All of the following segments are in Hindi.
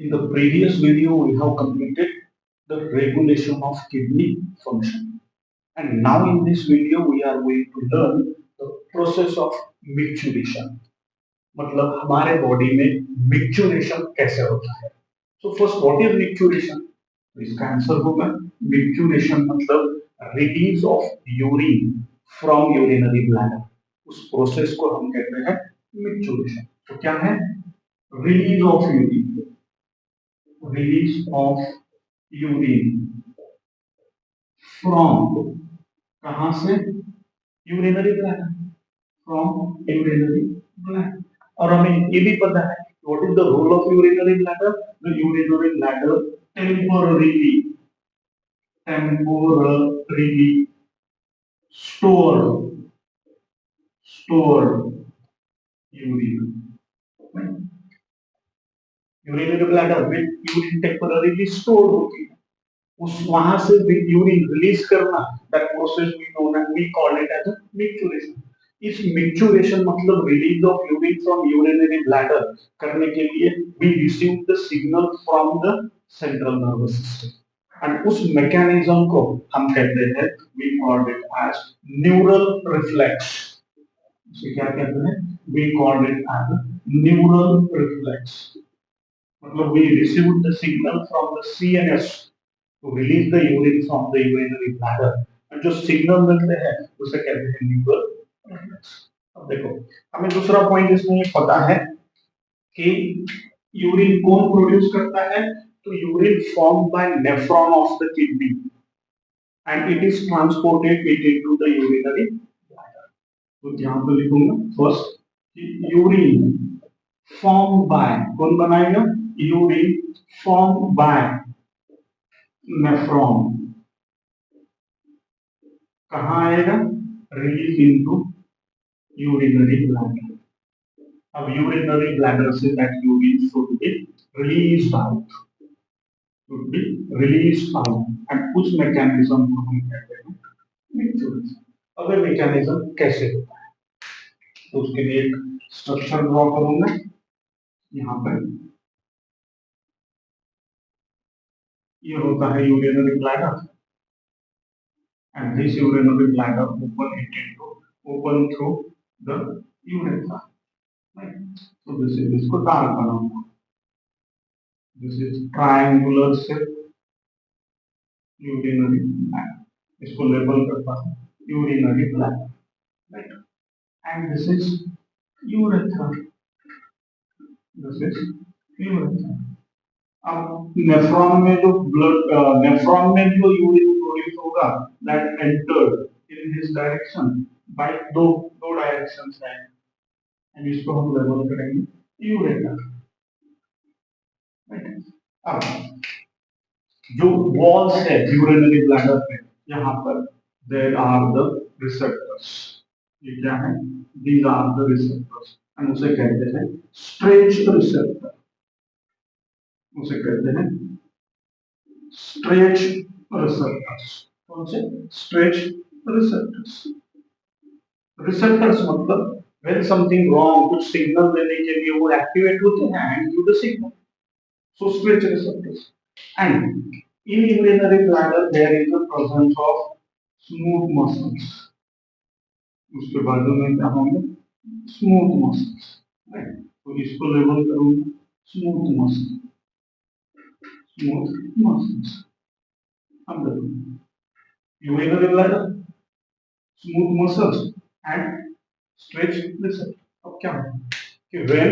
In the previous video, we have completed the regulation of kidney function. And now in this video, we are going to learn the process of micturition. मतलब हमारे बॉडी में मिक्चुरेशन कैसे होता है. So first, what is micturition? तो इसका आंसर होगा micturition मतलब release of urine from urinary bladder. उस प्रोसेस को हम कहते हैं micturition. तो क्या है? Release of urine, release of urine from कहां से? Urinary bladder, from urinary bladder. और हमें ये भी पता है what is the role of urinary bladder. The urinary bladder temporarily store urine. Urinary bladder में यूरिन टेम्पोररीली स्टोर होती है. उस वहां से यूरिन रिलीज करना, that process we call it as micturition. इस मिक्चुरेशन मतलब release of urine from urinary bladder करने के लिए we receive the signal from the central nervous system. And उस मैकेनिज्म को हम कहते हैं, we call it as neural reflex. इसे क्या कहते हैं? We call it as neural reflex. मतलब we receive the signal from the CNS to release the urine from the urinary bladder. और जो सिग्नल मिलते हैं उसे कहते हैं न्यूरल रिफ्लेक्स. अब देखो, हमें दूसरा पॉइंट इसमें ये पता है कि यूरिन कौन प्रोड्यूस करता है. तो urine form by nephron of the kidney and it is transported into the urinary bladder. तो यहां पे लिखूंगा फर्स्ट कि यूरिन फॉर्म बाय, कौन बनाएगा? यूरिन फॉर्म बाय नेफ्रॉन कहां आएगा? Release into urinary bladder. अब यूरिनरी ब्लैडर से that urine should be released out, and उस मैकेनिज्म को हम कहते हैं मिक्चुरेशन. अब ये मैकेनिज्म कैसे होता है तो उसके लिए एक स्ट्रक्चर ड्रॉ करूंगा. यहाँ पर ये होता है urinary bladder and this urinary bladder open through the urethra, right? So this is इसको डार्क बनाऊंगा. This is triangular shape urinary bladder. इसको लेबल करता हूँ urinary bladder, right? And this is urethra. This is urethra. अब नेफ्रॉन में जो यूरिन प्रोड्यूस होगा that entered in this direction by दो डायरेक्शंस हैं, एंड इसको हम लेबल करेंगे यूरेटर. अब जो वॉल्स है यूरिनरी ब्लैडर पे, यहाँ पर देयर आर द रिसेप्टर्स. ये क्या है? These are the receptors and उसे कहते हैं स्ट्रेच रिसेप्टर. उसे कहते हैं स्ट्रेच रिसेप्टर्स. कौन से? Stretch receptors. रिसेप्टर्स मतलब when something wrong, कुछ सिग्नल देने के लिए वो एक्टिवेट होते हैं and give the signal. So stretch receptors. And in urinary bladder there is the presence of smooth muscles. उसके बाजू में क्या होंगे? Smooth muscles, right? तो इसको लेबल करूंगा स्मूथ मसल. Smooth muscles. अब देखो, urinary bladder, smooth muscles and stretch receptor. अब क्या होगा कि when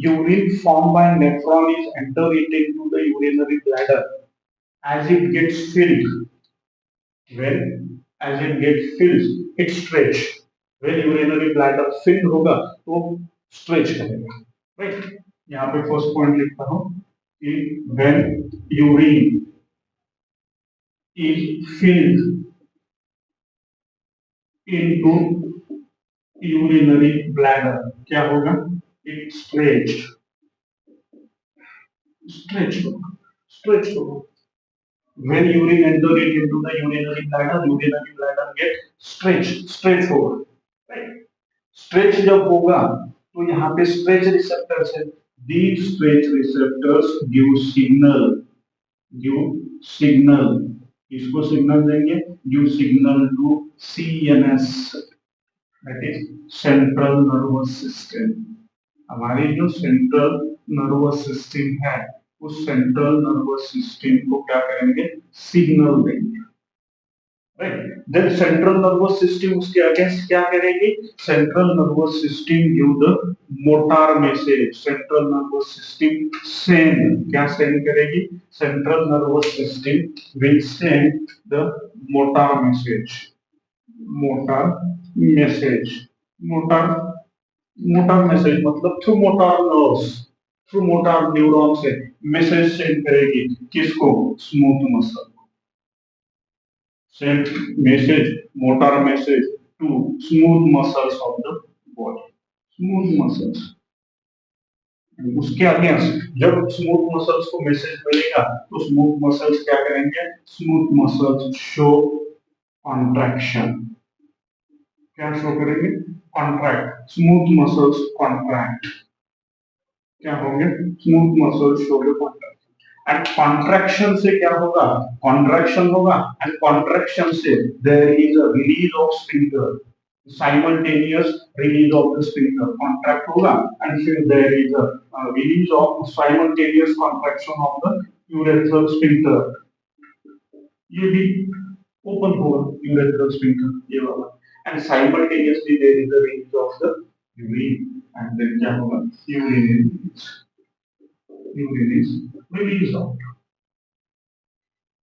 urine formed by nephron is entered into the urinary bladder, as it gets filled, it stretch. When urinary bladder filled होगा तो stretch करेगा, right? यहाँ पे फर्स्ट पॉइंट लिखता हूँ कि when urine is filled into urinary bladder, क्या होगा? It stretched होगा. When urine enter it into the urinary bladder get stretch होगा, right? Stretch जब होगा तो यहाँ पे stretch receptors है These stretch receptors give signal, किसको सिग्नल देंगे? give signal to CNS, that is central nervous system. हमारी जो सेंट्रल नर्वस सिस्टम है उस सेंट्रल नर्वस सिस्टम को क्या करेंगे? सिग्नल देंगे, right? Then central nervous system उसके अगेंस्ट क्या करेगी? Central nervous system give the motor message, central nervous system send, क्या सेंड करेगी? Central nervous system will send the motor message, motor message, motor motor message मतलब through motor nerves, through motor neuron से मैसेज सेंड करेगी, किसको? Smooth muscle, send message, motor message to smooth muscles of the body, smooth muscles. उसके अगेंस्ट जब स्मूथ मसल्स को मैसेज मिलेगा तो स्मूथ मसल्स क्या करेंगे? स्मूथ मसल्स शो कॉन्ट्रैक्शन, क्या शो करेंगे? कॉन्ट्रैक्ट, स्मूथ मसल्स कॉन्ट्रैक्ट, क्या होंगे? Smooth muscles show the contract. And contraction से क्या होगा? कॉन्ट्रैक्शन होगा एंड कॉन्ट्रैक्शन से there is a release of sphincter, simultaneous release of the sphincter, contract होगा एंड फिर there is a release of simultaneous contraction of the urethral sphincter, ये भी ओपन होगा यूरेथ्रल स्फिंक्टर ये वाला, and simultaneously there is a release of the urine and then क्या होगा? Urine is release out,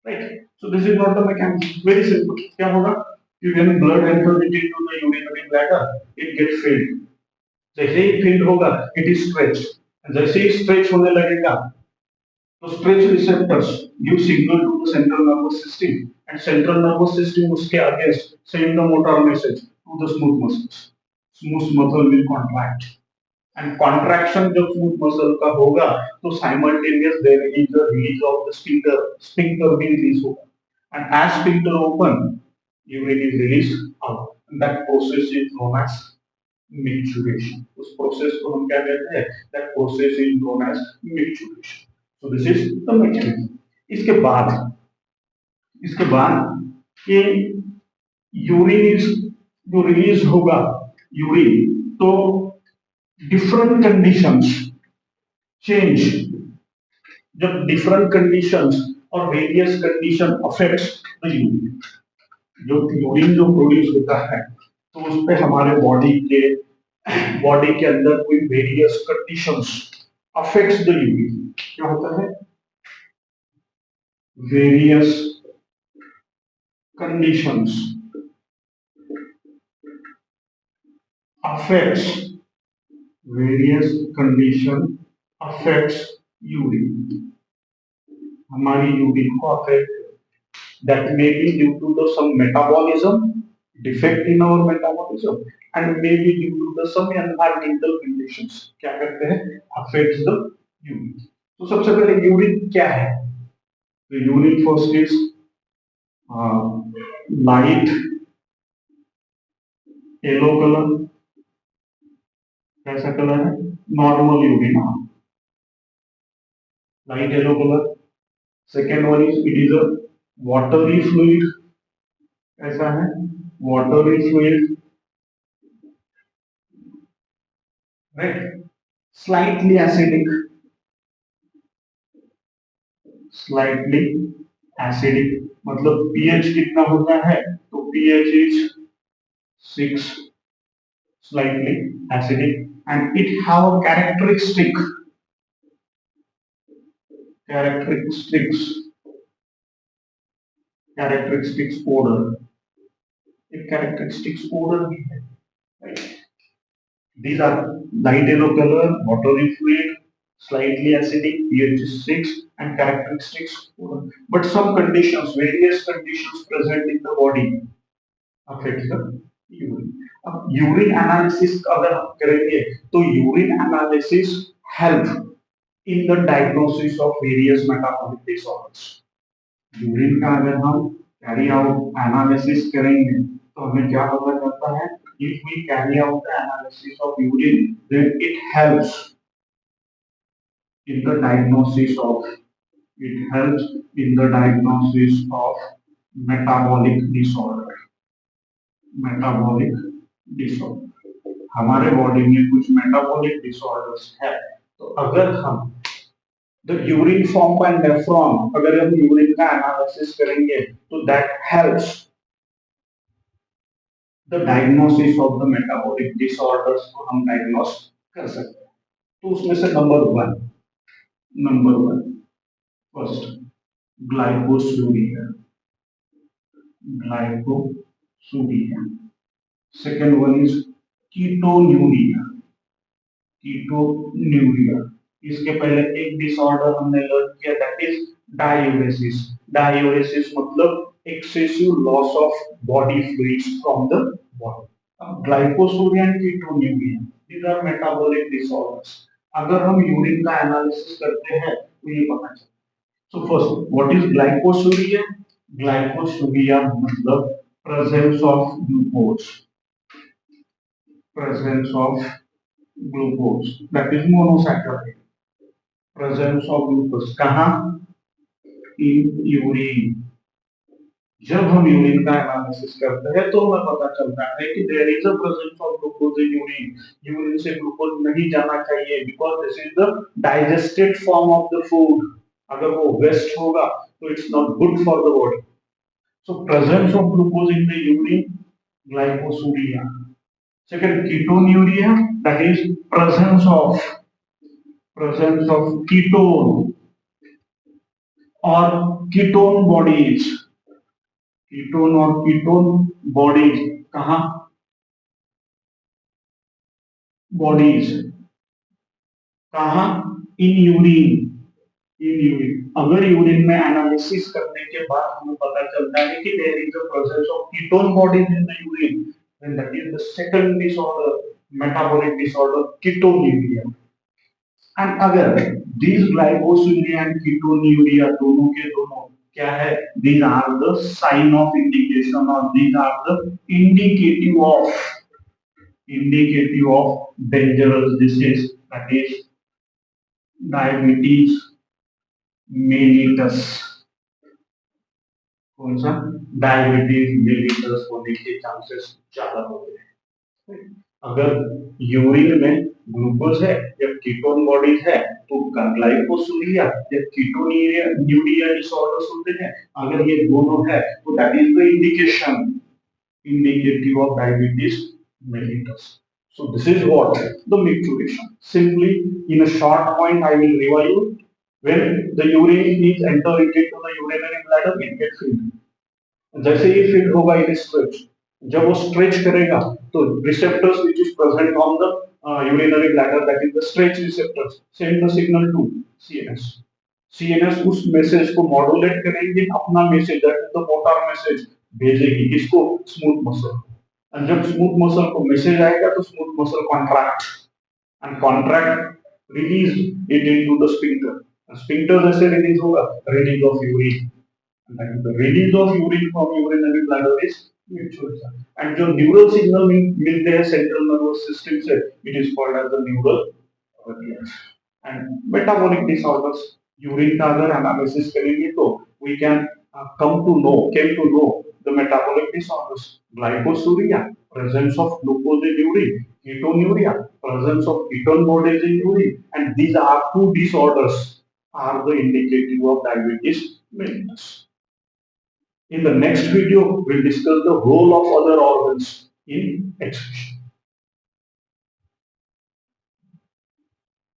right? So this is not the mechanism, very simple. क्या होगा? when blood enters into the urinary bladder it gets filled, जैसे ही filled होगा it is stretched, जैसे ही stretch होने लगेगा तो stretch receptors give signal to the central nervous system and central nervous system उसके against send the motor message to the smooth muscles, smooth muscle will contract and contraction जब smooth muscle का होगा तो simultaneous there is a release of the sphincter भी release होगा and as sphincter open urine is released out and that process is known as micturition, उस process को हम क्या कहते हैं? that process is known as micturition. So this is the mechanism. इसके बाद ये यूरिन जो रिलीज होगा यूरिन तो डिफरेंट कंडीशंस चेंज, जब डिफरेंट कंडीशंस और various condition affects the urine, जो यूरिन जो प्रोड्यूस होता है तो उस पे हमारे बॉडी के अंदर कोई various conditions affects the urine, क्या होता है? Various conditions affects various condition affects urine, हमारी यूरिन को affect, that may be due to the some metabolism defect in our metabolism and may be due to the some environmental conditions, क्या करते हैं? affects the urine. तो सबसे पहले यूरिन क्या है? तो urine first is light yellow colour, कैसा कलर है? Normal urine, light yellow colour. Second one is it is a watery fluid, ऐसा है watery fluid, right? Slightly acidic, slightly acidic मतलब पीएच कितना होता है? तो pH is 6, slightly acidic and it have a characteristics odor, एक characteristics odor भी है, right? These are light yellow color, watery fluid, slightly acidic, pH is 6 and characteristics odor. But some conditions, various conditions present in the body affect the urine. अब यूरिन एनालिसिस अगर हम करेंगे तो urine analysis help in the diagnosis of various metabolic disorders. Urine का अगर हम कैरी आउट एनालिसिस करेंगे तो हमें क्या पता चलता है? If we carry out the analysis of urine then it helps in the diagnosis of it helps in the diagnosis of metabolic disorder. Metabolic disorder हमारे बॉडी में कुछ मेटाबॉलिक डिसऑर्डर्स है तो अगर हम द यूरिन फॉर्म का नेफ्रॉन अगर हम यूरिन का एनालिसिस करेंगे तो that helps the diagnosis of the metabolic disorders को हम डायग्नोस कर सकते हैं तो उसमें से number one first glycosuria glycosuria second one is ketonuria ketonuria इसके पहले एक डिसऑर्डर हमने लर्न किया दैट इज डायूरेसिस डायूरेसिस मतलब excessive loss of body fluids from the body अब glycosuria and ketonuria these are metabolic disorders अगर हम यूरिन का एनालिसिस करते हैं तो ये पता चलता है so first what is glycosuria glycosuria मतलब presence of glucose presence of glucose that is monosaccharide presence of glucose कहाँ in urine जब हम यूरिन का एनालिसिस करते हैं तो हमें पता चलता है कि there is a presence of glucose in urine urine से ग्लूकोज नहीं जाना चाहिए because this is the digested form of the food अगर वो वेस्ट होगा तो it's not good for the body so presence of glucose in the urine glycosuria second ketonuria that is presence of ketone or ketone bodies ketone or ketone bodies कहाँ bodies कहाँ in यूरिन अगर यूरिन में एनालिसिस करने के बाद हमें पता चलता है कि there is a presence of ketone bodies in the urine then that is the second disorder metabolic disorder ketonuria and अगर these glycosuria and ketonuria दोनों के दोनों क्या है these are the sign of indication or these are the indicative of dangerous disease that is diabetes mellitus कौन सा डायबिटीज मेलिटस होने के चांसेस ज्यादा होते हैं अगर यूरिन में ग्लूकोज है या कीटोन बॉडीज है तो ग्लाइकोसूरिया या कीटोन्यूरिया डिसऑर्डर्स होते हैं अगर ये दोनों है तो that is the indicative of diabetes mellitus so this is what the micturition simply in a short point I will review you when the urine is entered into the urinary bladder it gets filled जैसे ये फिल होगा इन स्ट्रेच जब वो स्ट्रेच करेगा तो receptors which is present on the urinary bladder that is the stretch receptors send the signal to CNS CNS उस मैसेज को मॉड्यूलेट करेंगे अपना message that is the motor message भेजेगी इसको स्मूथ मसल और जब स्मूथ मसल को मैसेज आएगा तो smooth muscle contract and contract release it into the sphincter. Sphincter जैसे release होगा release of urine. And the release of urine from urinary bladder is micturition. And जो neural signal मिलते हैं central nervous system से it is called as the neural release. And metabolic disorders urine का अगर analysis करेंगे तो we can came to know the metabolic disorders glycosuria presence of glucose in urine ketonuria presence of ketone bodies in urine and these are two disorders are the indicative of diabetes mellitus in the next video we'll discuss the role of other organs in excretion